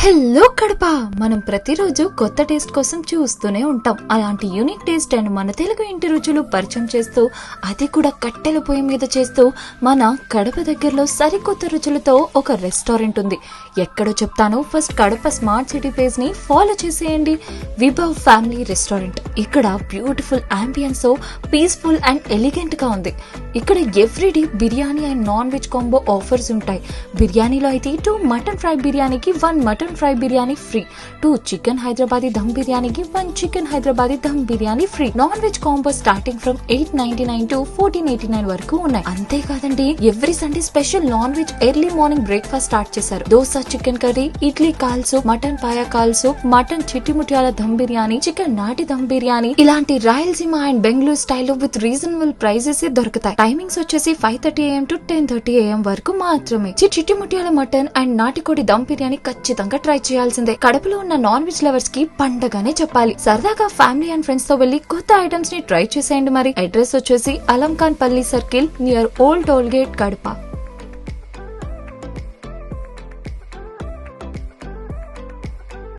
Hello Kadapa. మనం ప్రతిరోజు కొత్త టేస్ట్ కోసం చూస్తూనే ఉంటాం. అలాంటి యూనిక్ టేస్ట్ అండ్ మన తెలుగు ఇంటి రుచులు పరిచయం చేస్తూ, అది కూడా కట్టెల పొయ్యి మీద చేస్తూ, మన కడప దగ్గరలో సరికొత్త రుచులతో ఒక రెస్టారెంట్ ఉంది. ఎక్కడో చెప్తాను, first Kadapa smart city page ని ఫాలో చేసేయండి. Vibhav family restaurant. ఇక్కడ beautiful ambience, peaceful and elegant గా ఉంది. ఇక్కడ everyday biryani and non veg combo offers ఉంటాయి. బిర్యానీలో అయితే 2 మటన్ ఫ్రై బిర్యానీకి 1 mutton fry biryani free, 2 chicken Hyderabadi dum బిర్యానీకి 1 chicken Hyderabadi dum biryani free. Non veg combo starting from 899 to 1489 వరకు ఉన్నాయి. అంతేకాదండి, every Sunday special non veg early morning breakfast start చేశారు. దోస చికెన్ కర్రీ, ఇడ్లీ కాల్ సూప్, మటన్ పాయా కాల్ soup, mutton Chittimutyala dum biryani, chicken నాటి దమ్ బిర్యానీ, ఇలాంటి రాయలసీమ అండ్ బెంగళూరు స్టైల్లో విత్ రీజనబుల్ ప్రైజెస్ దొరుకుతాయి. టైమింగ్స్ వచ్చేసి 5:30 AM to 10:30 AM వరకు మాత్రమే. చిట్టిముట్యాల మటన్ అండ్ నాటికోడి దమ్ బిర్యానీ ఖచ్చితంగా ట్రై చేయాల్సిందే. కడపలో ఉన్న నాన్ వెజ్ లవర్స్ కి పండగానే చెప్పాలి. సరదాగా ఫ్యామిలీ అండ్ ఫ్రెండ్స్ తో వెళ్లి కొత్త ఐటమ్స్ ని ట్రై చేసేయండి. మరి అడ్రస్ వచ్చేసి Alamkhan Palli circle near old toll gate, Kadapa.